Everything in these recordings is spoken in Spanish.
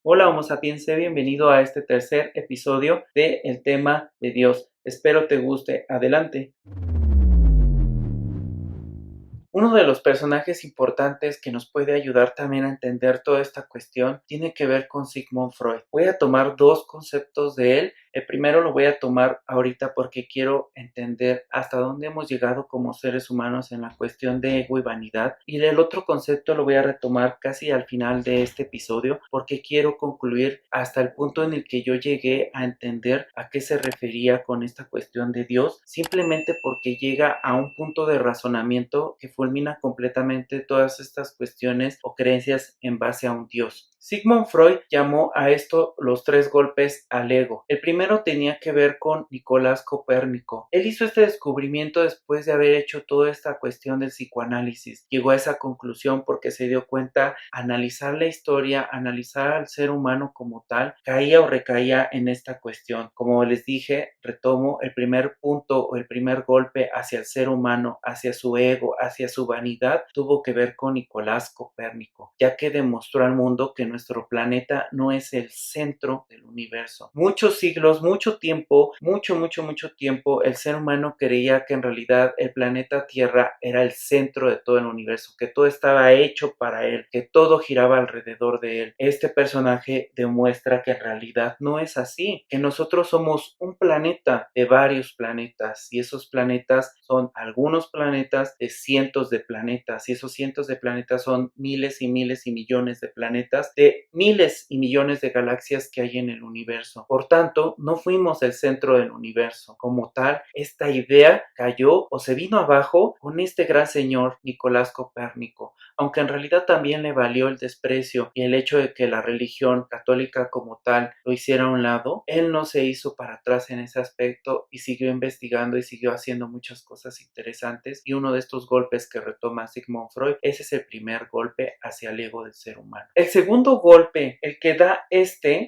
Hola Homo sapiens, bienvenido a este tercer episodio de El tema de Dios. Espero te guste. Adelante. Uno de los personajes importantes que nos puede ayudar también a entender toda esta cuestión tiene que ver con Sigmund Freud. Voy a tomar dos conceptos de él. El primero lo voy a tomar ahorita porque quiero entender hasta dónde hemos llegado como seres humanos en la cuestión de ego y vanidad. Y el otro concepto lo voy a retomar casi al final de este episodio porque quiero concluir hasta el punto en el que yo llegué a entender a qué se refería con esta cuestión de Dios, simplemente porque llega a un punto de razonamiento que fulmina completamente todas estas cuestiones o creencias en base a un Dios. Sigmund Freud llamó a esto los tres golpes al ego. El primero tenía que ver con Nicolás Copérnico. Él hizo este descubrimiento después de haber hecho toda esta cuestión del psicoanálisis. Llegó a esa conclusión porque se dio cuenta, analizar la historia, analizar al ser humano como tal, caía o recaía en esta cuestión. Como les dije, retomo, el primer punto o el primer golpe hacia el ser humano, hacia su ego, hacia su vanidad, tuvo que ver con Nicolás Copérnico, ya que demostró al mundo que nuestro planeta no es el centro del universo. Muchos siglos, mucho tiempo, mucho tiempo, el ser humano creía que en realidad el planeta Tierra era el centro de todo el universo, que todo estaba hecho para él, que todo giraba alrededor de él. Este personaje demuestra que en realidad no es así, que nosotros somos un planeta de varios planetas y esos planetas son algunos planetas de cientos de planetas y esos cientos de planetas son miles y miles y millones de planetas de miles y millones de galaxias que hay en el universo. Por tanto, no fuimos el centro del universo. Como tal, esta idea cayó o se vino abajo con este gran señor Nicolás Copérnico, aunque en realidad también le valió el desprecio y el hecho de que la religión católica como tal lo hiciera a un lado. Él no se hizo para atrás en ese aspecto y siguió investigando y siguió haciendo muchas cosas interesantes, y uno de estos golpes que retoma Sigmund Freud, ese es el primer golpe hacia el ego del ser humano. El segundo golpe, el que da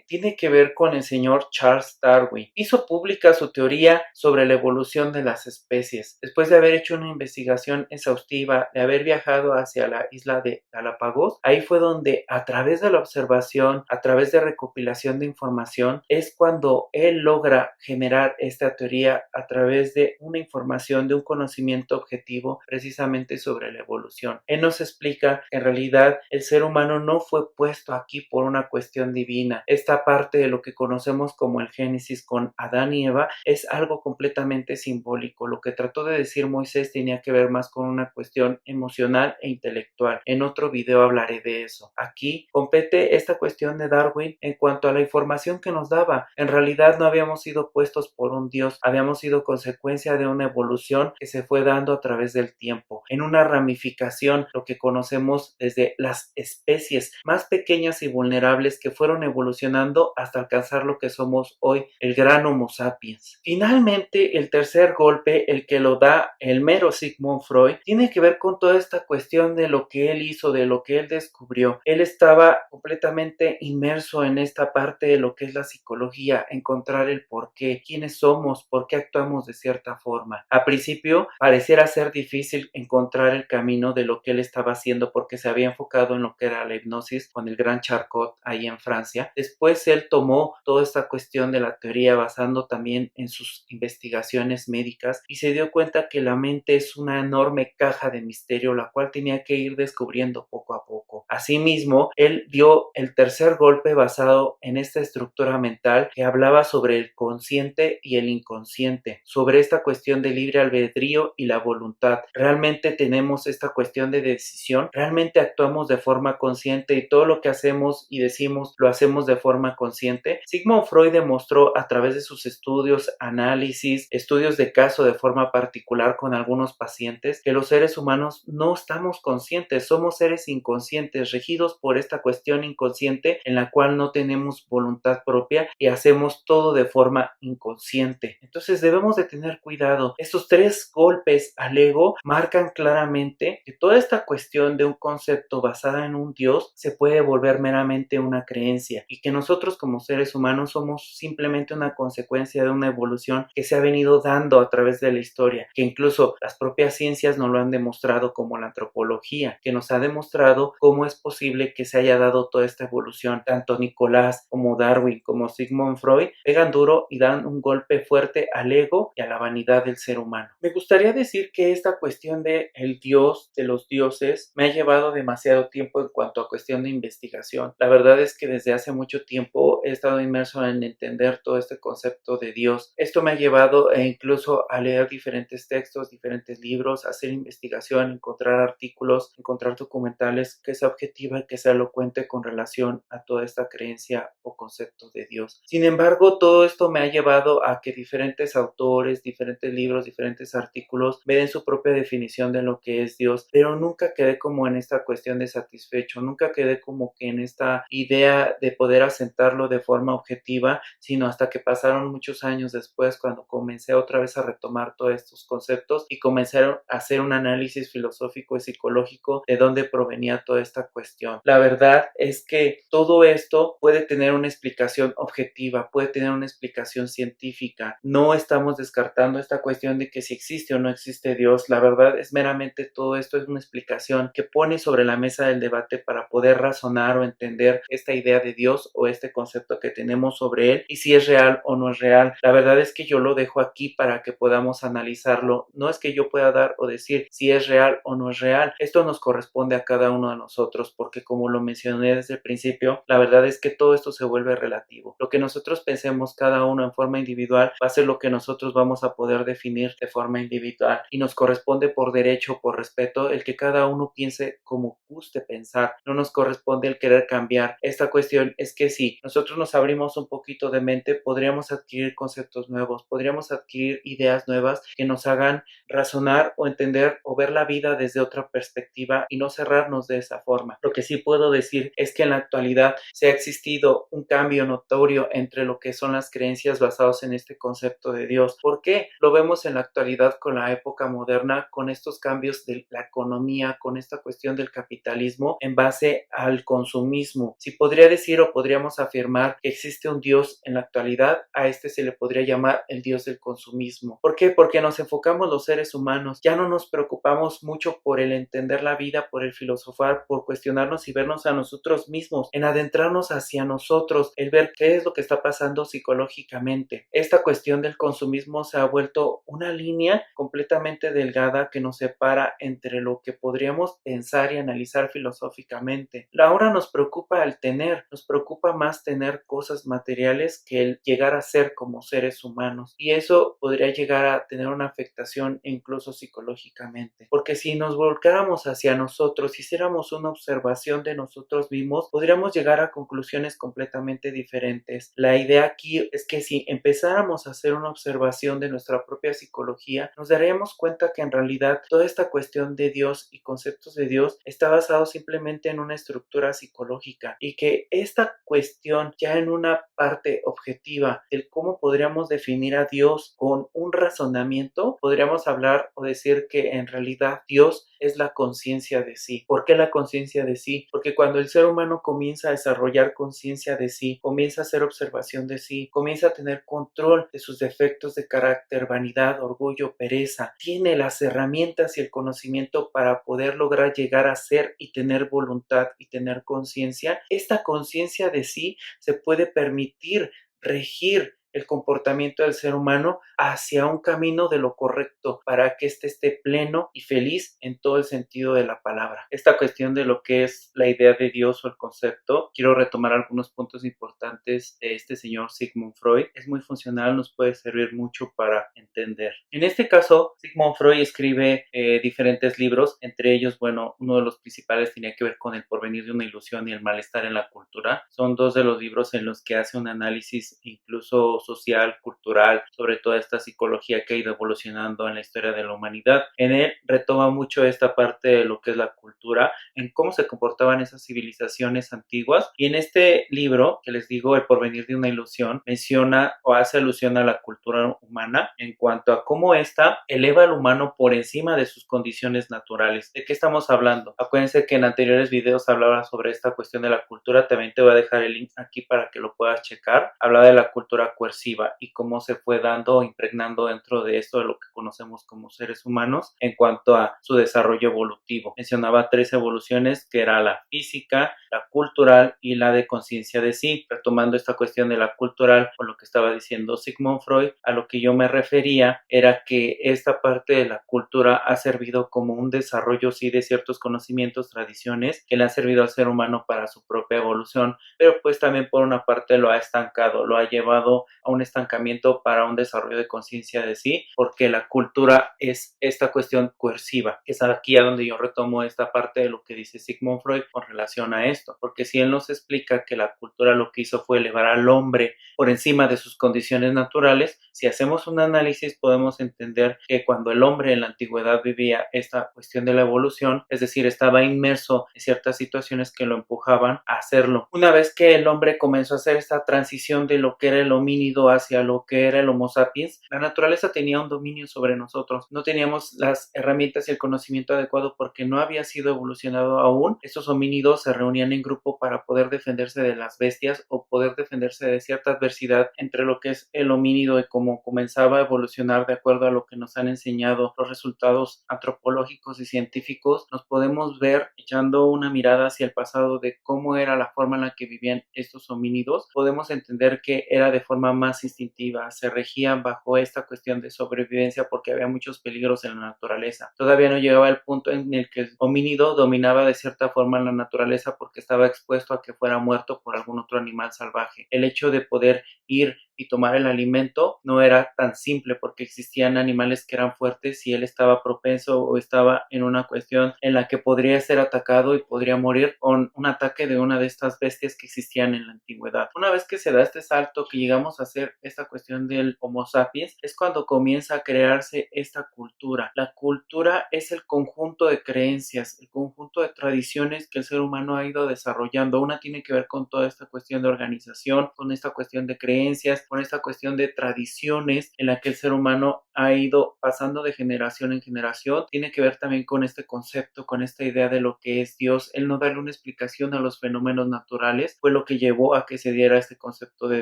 tiene que ver con el señor Charles Darwin. Hizo pública su teoría sobre la evolución de las especies. Después de haber hecho una investigación exhaustiva, de haber viajado hacia la isla de Galápagos, ahí fue donde a través de la observación, a través de recopilación de información, es cuando él logra generar esta teoría a través de una información, de un conocimiento objetivo precisamente sobre la evolución. Él nos explica que en realidad el ser humano no fue puesto aquí por una cuestión divina. Esta parte de lo que conocemos como el Génesis con Adán y Eva es algo completamente simbólico. Lo que trató de decir Moisés tenía que ver más con una cuestión emocional e intelectual. En otro video hablaré de eso. Aquí compete esta cuestión de Darwin en cuanto a la información que nos daba. En realidad no habíamos sido puestos por un Dios, habíamos sido consecuencia de una evolución que se fue dando a través del tiempo, en una ramificación, lo que conocemos desde las especies más pequeñas y vulnerables que fueron evolucionando hasta alcanzar lo que somos hoy, el gran Homo sapiens. Finalmente, el tercer golpe, el que lo da el mero Sigmund Freud, tiene que ver con toda esta cuestión de lo que él hizo, de lo que él descubrió. Él estaba completamente inmerso en esta parte de lo que es la psicología, encontrar el por qué, quiénes somos, por qué actuamos de cierta forma. A principio pareciera ser difícil encontrar el camino de lo que él estaba haciendo porque se había enfocado en lo que era la hipnosis con el gran Charcot ahí en Francia. Después él tomó toda esta cuestión de la teoría basando también en sus investigaciones médicas y se dio cuenta que la mente es una enorme caja de misterio la cual tenía que ir descubriendo poco a poco. Asimismo, él dio el tercer golpe basado en esta estructura mental que hablaba sobre el consciente y el inconsciente, sobre esta cuestión de libre albedrío y la voluntad. ¿Realmente tenemos esta cuestión de decisión? ¿Realmente actuamos de forma consciente y todo lo que hacemos y decimos lo hacemos de forma consciente? Sigmund Freud demostró a través de sus estudios, análisis, estudios de caso de forma particular con algunos pacientes que los seres humanos no estamos conscientes, somos seres inconscientes, regidos por esta cuestión inconsciente en la cual no tenemos voluntad propia y hacemos todo de forma inconsciente. Entonces debemos de tener cuidado. Estos tres golpes al ego marcan claramente que toda esta cuestión de un concepto basada en un Dios se puede volver volver meramente una creencia y que nosotros como seres humanos somos simplemente una consecuencia de una evolución que se ha venido dando a través de la historia, que incluso las propias ciencias nos lo han demostrado, como la antropología, que nos ha demostrado cómo es posible que se haya dado toda esta evolución. Tanto Nicolás como Darwin como Sigmund Freud pegan duro y dan un golpe fuerte al ego y a la vanidad del ser humano. Me gustaría decir que esta cuestión de el Dios, de los dioses, me ha llevado demasiado tiempo en cuanto a cuestión de investigación. La verdad es que desde hace mucho tiempo he estado inmerso en entender todo este concepto de Dios. Esto me ha llevado incluso a leer diferentes textos, diferentes libros, hacer investigación, encontrar artículos, encontrar documentales que sea objetiva y que sea elocuente con relación a toda esta creencia o concepto de Dios. Sin embargo, todo esto me ha llevado a que diferentes autores, diferentes libros, diferentes artículos me den su propia definición de lo que es Dios, pero nunca quedé como en esta cuestión de satisfecho, nunca quedé como que en esta idea de poder asentarlo de forma objetiva, sino hasta que pasaron muchos años después, cuando comencé otra vez a retomar todos estos conceptos y comencé a hacer un análisis filosófico y psicológico de dónde provenía toda esta cuestión. La verdad es que todo esto puede tener una explicación objetiva, puede tener una explicación científica. No estamos descartando esta cuestión de que si existe o no existe Dios. La verdad es meramente todo esto es una explicación que pone sobre la mesa del debate para poder razonar o entender esta idea de Dios o este concepto que tenemos sobre él y si es real o no es real. La verdad es que yo lo dejo aquí para que podamos analizarlo. No es que yo pueda dar o decir si es real o no es real. Esto nos corresponde a cada uno de nosotros, porque como lo mencioné desde el principio, la verdad es que todo esto se vuelve relativo. Lo que nosotros pensemos cada uno en forma individual va a ser lo que nosotros vamos a poder definir de forma individual y nos corresponde por derecho, por respeto, el que cada uno piense como guste pensar. No nos corresponde el querer cambiar. Esta cuestión es que si nosotros nos abrimos un poquito de mente, podríamos adquirir conceptos nuevos, podríamos adquirir ideas nuevas que nos hagan razonar o entender o ver la vida desde otra perspectiva y no cerrarnos de esa forma. Lo que sí puedo decir es que en la actualidad se ha existido un cambio notorio entre lo que son las creencias basadas en este concepto de Dios. ¿Por qué? Lo vemos en la actualidad con la época moderna, con estos cambios de la economía, con esta cuestión del capitalismo en base al consumismo. Si podría decir o podríamos afirmar que existe un Dios en la actualidad, a este se le podría llamar el Dios del consumismo. ¿Por qué? Porque nos enfocamos los seres humanos, ya no nos preocupamos mucho por el entender la vida, por el filosofar, por cuestionarnos y vernos a nosotros mismos, en adentrarnos hacia nosotros, el ver qué es lo que está pasando psicológicamente. Esta cuestión del consumismo se ha vuelto una línea completamente delgada que nos separa entre lo que podríamos pensar y analizar filosóficamente. Ahora nos preocupa el tener, nos preocupa más tener cosas materiales que el llegar a ser como seres humanos, y eso podría llegar a tener una afectación incluso psicológicamente, porque si nos volcáramos hacia nosotros, hiciéramos una observación de nosotros mismos, podríamos llegar a conclusiones completamente diferentes. La idea aquí es que si empezáramos a hacer una observación de nuestra propia psicología, nos daríamos cuenta que en realidad toda esta cuestión de Dios y conceptos de Dios está basado simplemente en una estructura psicológica, y que esta cuestión ya en una parte objetiva del cómo podríamos definir a Dios con un razonamiento, podríamos hablar o decir que en realidad Dios es la conciencia de sí. ¿Por qué la conciencia de sí? Porque cuando el ser humano comienza a desarrollar conciencia de sí, comienza a hacer observación de sí, comienza a tener control de sus defectos de carácter, vanidad, orgullo, pereza, tiene las herramientas y el conocimiento para poder lograr llegar a ser y tener voluntad y tener conciencia. Esta conciencia de sí se puede permitir regir el comportamiento del ser humano hacia un camino de lo correcto para que éste esté pleno y feliz en todo el sentido de la palabra. Esta cuestión de lo que es la idea de Dios o el concepto, quiero retomar algunos puntos importantes de este señor Sigmund Freud. Es muy funcional, nos puede servir mucho para entender. En este caso, Sigmund Freud escribe diferentes libros, entre ellos, bueno, uno de los principales tenía que ver con el porvenir de una ilusión y el malestar en la cultura. Son dos de los libros en los que hace un análisis incluso social, cultural, sobre toda esta psicología que ha ido evolucionando en la historia de la humanidad. En él retoma mucho esta parte de lo que es la cultura, en cómo se comportaban esas civilizaciones antiguas, y en este libro, que les digo, El porvenir de una ilusión, menciona o hace alusión a la cultura humana, en cuanto a cómo ésta eleva al humano por encima de sus condiciones naturales. ¿De qué estamos hablando? Acuérdense que en anteriores videos hablaba sobre esta cuestión de la cultura, también te voy a dejar el link aquí para que lo puedas checar. Hablaba de la cultura coerciva y cómo se fue dando o impregnando dentro de esto de lo que conocemos como seres humanos en cuanto a su desarrollo evolutivo. Mencionaba 3 evoluciones, que era la física, la cultural y la de conciencia de sí. Retomando esta cuestión de la cultural, con lo que estaba diciendo Sigmund Freud, a lo que yo me refería era que esta parte de la cultura ha servido como un desarrollo, sí, de ciertos conocimientos, tradiciones que le han servido al ser humano para su propia evolución, pero pues también por una parte lo ha estancado, lo ha llevado a un estancamiento para un desarrollo de conciencia de sí, porque la cultura es esta cuestión coerciva, que es aquí a donde yo retomo esta parte de lo que dice Sigmund Freud con relación a esto, porque si él nos explica que la cultura lo que hizo fue elevar al hombre por encima de sus condiciones naturales, si hacemos un análisis podemos entender que cuando el hombre en la antigüedad vivía esta cuestión de la evolución, es decir, estaba inmerso en ciertas situaciones que lo empujaban a hacerlo. Una vez que el hombre comenzó a hacer esta transición de lo que era el homínido hacia lo que era el Homo sapiens, la naturaleza tenía un dominio sobre nosotros. No teníamos las herramientas y el conocimiento adecuado porque no había sido evolucionado aún. Estos homínidos se reunían en grupo para poder defenderse de las bestias o poder defenderse de cierta adversidad entre lo que es el homínido y cómo comenzaba a evolucionar de acuerdo a lo que nos han enseñado los resultados antropológicos y científicos. Nos podemos ver echando una mirada hacia el pasado de cómo era la forma en la que vivían estos homínidos. Podemos entender que era de forma más instintiva, se regían bajo esta cuestión de sobrevivencia porque había muchos peligros en la naturaleza. Todavía no llegaba el punto en el que el homínido dominaba de cierta forma la naturaleza porque estaba expuesto a que fuera muerto por algún otro animal salvaje. El hecho de poder ir y tomar el alimento no era tan simple porque existían animales que eran fuertes y él estaba propenso o estaba en una cuestión en la que podría ser atacado y podría morir con un ataque de una de estas bestias que existían en la antigüedad. Una vez que se da este salto, que llegamos a hacer esta cuestión del Homo sapiens, es cuando comienza a crearse esta cultura. La cultura es el conjunto de creencias, el conjunto de tradiciones que el ser humano ha ido desarrollando. Una tiene que ver con toda esta cuestión de organización, con esta cuestión de creencias, con esta cuestión de tradiciones en la que el ser humano ha ido pasando de generación en generación. Tiene que ver también con este concepto, con esta idea de lo que es Dios. El no darle una explicación a los fenómenos naturales fue lo que llevó a que se diera este concepto de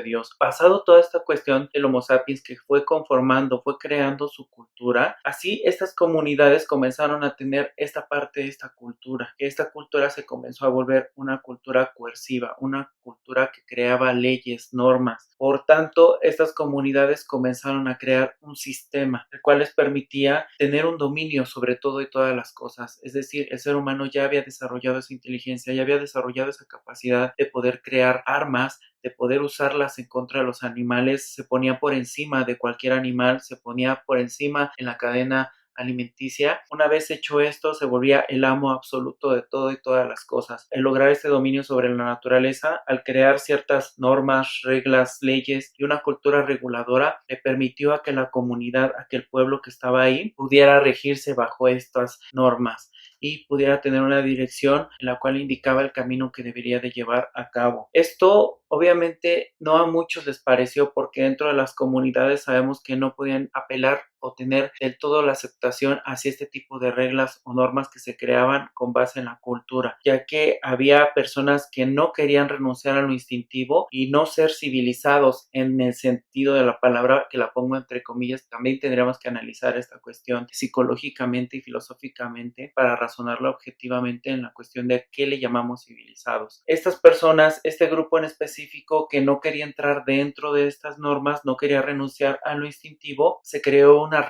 Dios. Pasado toda esta cuestión del Homo sapiens que fue conformando, fue creando su cultura, así estas comunidades comenzaron a tener esta parte de esta cultura, que esta cultura se comenzó a volver una cultura coerciva, una cultura que creaba leyes, normas. Por tanto, estas comunidades comenzaron a crear un sistema, el cual les permitía tener un dominio sobre todo y todas las cosas. Es decir, el ser humano ya había desarrollado esa inteligencia, ya había desarrollado esa capacidad de poder crear armas, de poder usarlas en contra de los animales. Se ponía por encima de cualquier animal, se ponía por encima en la cadena alimenticia. Una vez hecho esto, se volvía el amo absoluto de todo y todas las cosas. El lograr este dominio sobre la naturaleza, al crear ciertas normas, reglas, leyes y una cultura reguladora, le permitió a que la comunidad, a que el pueblo que estaba ahí, pudiera regirse bajo estas normas y pudiera tener una dirección en la cual indicaba el camino que debería de llevar a cabo. Esto obviamente no a muchos les pareció porque dentro de las comunidades sabemos que no podían apelar o tener del todo la aceptación hacia este tipo de reglas o normas que se creaban con base en la cultura, ya que había personas que no querían renunciar a lo instintivo y no ser civilizados en el sentido de la palabra, que la pongo entre comillas. También tendríamos que analizar esta cuestión psicológicamente y filosóficamente para razonarla objetivamente en la cuestión de qué le llamamos civilizados. Estas personas, este grupo en específico que no quería entrar dentro de estas normas, no quería renunciar a lo instintivo, se creó una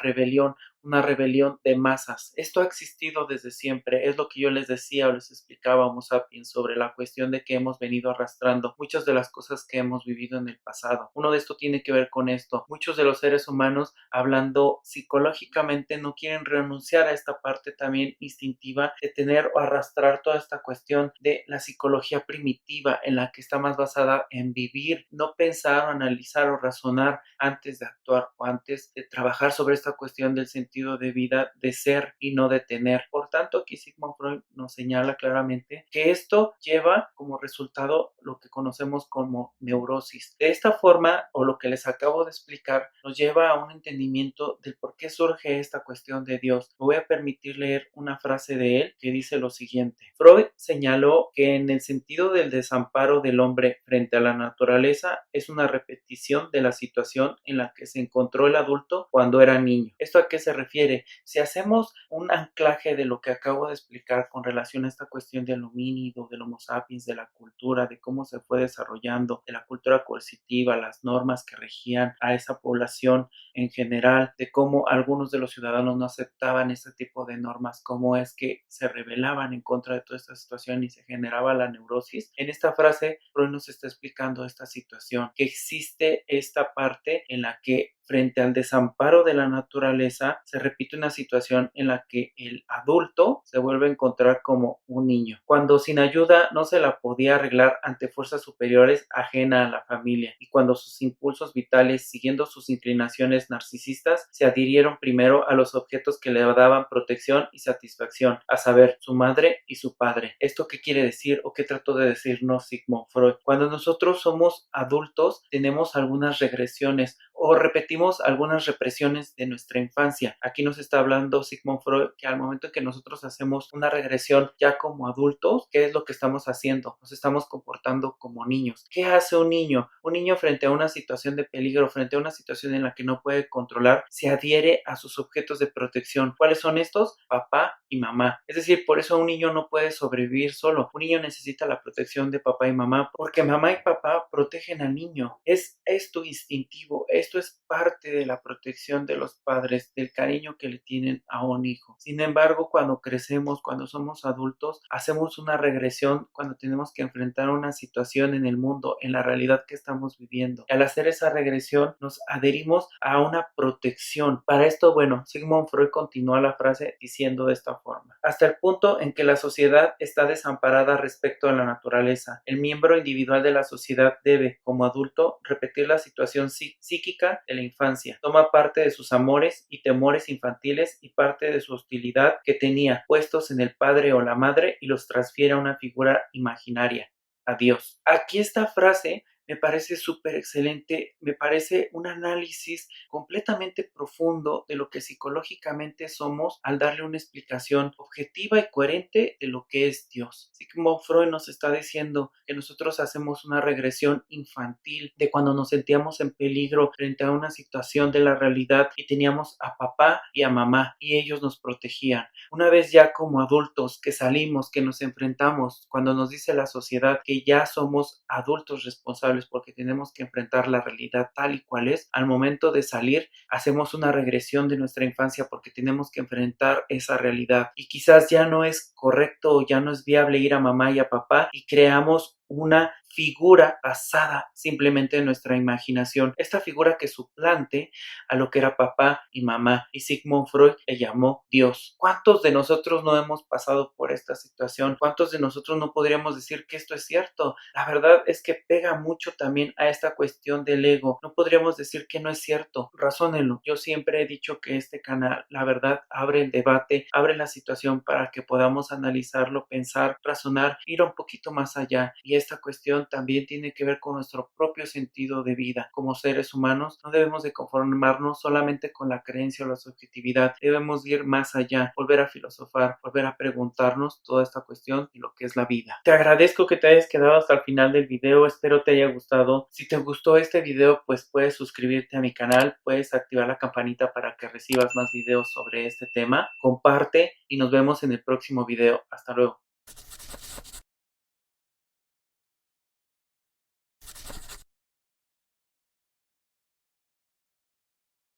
rebelión de masas. Esto ha existido desde siempre, es lo que yo les decía o les explicaba a Homo sapiens sobre la cuestión de que hemos venido arrastrando muchas de las cosas que hemos vivido en el pasado. Uno de esto tiene que ver con esto. Muchos de los seres humanos, hablando psicológicamente, no quieren renunciar a esta parte también instintiva de tener o arrastrar toda esta cuestión de la psicología primitiva en la que está más basada en vivir, no pensar o analizar o razonar antes de actuar o antes de trabajar sobre esta cuestión del sentido sentido de vida de ser y no de tener. Por tanto, aquí Sigmund Freud nos señala claramente que esto lleva como resultado lo que conocemos como neurosis. De esta forma, o lo que les acabo de explicar, nos lleva a un entendimiento del por qué surge esta cuestión de Dios. Me voy a permitir leer una frase de él que dice lo siguiente. Freud señaló que en el sentido del desamparo del hombre frente a la naturaleza es una repetición de la situación en la que se encontró el adulto cuando era niño. ¿Esto a qué se refiere? Si hacemos un anclaje de lo que acabo de explicar con relación a esta cuestión del homínido, del Homo sapiens, de la cultura, de cómo se fue desarrollando, de la cultura coercitiva, las normas que regían a esa población en general, de cómo algunos de los ciudadanos no aceptaban este tipo de normas, cómo es que se rebelaban en contra de toda esta situación y se generaba la neurosis. En esta frase, Freud nos está explicando esta situación, que existe esta parte en la que frente al desamparo de la naturaleza, se repite una situación en la que el adulto se vuelve a encontrar como un niño, cuando sin ayuda no se la podía arreglar ante fuerzas superiores ajena a la familia, y cuando sus impulsos vitales, siguiendo sus inclinaciones narcisistas, se adhirieron primero a los objetos que le daban protección y satisfacción, a saber, su madre y su padre. ¿Esto qué quiere decir o qué trató de decirnos Sigmund Freud? Cuando nosotros somos adultos, tenemos algunas regresiones o repetimos algunas represiones de nuestra infancia. Aquí nos está hablando Sigmund Freud que al momento en que nosotros hacemos una regresión ya como adultos, ¿qué es lo que estamos haciendo? Nos estamos comportando como niños. ¿Qué hace un niño? Un niño frente a una situación de peligro, frente a una situación en la que no puede controlar, se adhiere a sus objetos de protección. ¿Cuáles son estos? Papá y mamá. Es decir, por eso un niño no puede sobrevivir solo. Un niño necesita la protección de papá y mamá porque mamá y papá protegen al niño. Es esto instintivo, esto es parte de la protección de los padres, del cariño que le tienen a un hijo. Sin embargo, cuando crecemos, cuando somos adultos, hacemos una regresión cuando tenemos que enfrentar una situación en el mundo, en la realidad que estamos viviendo. Y al hacer esa regresión, nos adherimos a una protección. Para esto, bueno, Sigmund Freud continúa la frase diciendo de esta forma: hasta el punto en que la sociedad está desamparada respecto a la naturaleza. El miembro individual de la sociedad debe, como adulto, repetir la situación psíquica de la infancia. Toma parte de sus amores y temores infantiles y parte de su hostilidad que tenía puestos en el padre o la madre y los transfiere a una figura imaginaria, a Dios. Aquí esta frase me parece súper excelente, me parece un análisis completamente profundo de lo que psicológicamente somos al darle una explicación objetiva y coherente de lo que es Dios. Sigmund Freud nos está diciendo que nosotros hacemos una regresión infantil de cuando nos sentíamos en peligro frente a una situación de la realidad y teníamos a papá y a mamá y ellos nos protegían. Una vez ya como adultos que salimos, que nos enfrentamos, cuando nos dice la sociedad que ya somos adultos responsables porque tenemos que enfrentar la realidad tal y cual es, al momento de salir hacemos una regresión de nuestra infancia porque tenemos que enfrentar esa realidad y quizás ya no es correcto o ya no es viable ir a mamá y a papá y creamos una figura basada simplemente en nuestra imaginación, esta figura que suplante a lo que era papá y mamá, y Sigmund Freud le llamó Dios. ¿Cuántos de nosotros no hemos pasado por esta situación? ¿Cuántos de nosotros no podríamos decir que esto es cierto? La verdad es que pega mucho también a esta cuestión del ego. No podríamos decir que no es cierto. Razónenlo. Yo siempre he dicho que este canal, la verdad, abre el debate, abre la situación para que podamos analizarlo, pensar, razonar, ir un poquito más allá. Y esta cuestión también tiene que ver con nuestro propio sentido de vida. Como seres humanos, no debemos de conformarnos solamente con la creencia o la subjetividad. Debemos ir más allá, volver a filosofar, volver a preguntarnos toda esta cuestión de lo que es la vida. Te agradezco que te hayas quedado hasta el final del video. Espero te haya gustado. Si te gustó este video, pues puedes suscribirte a mi canal, puedes activar la campanita para que recibas más videos sobre este tema. Comparte y nos vemos en el próximo video. Hasta luego.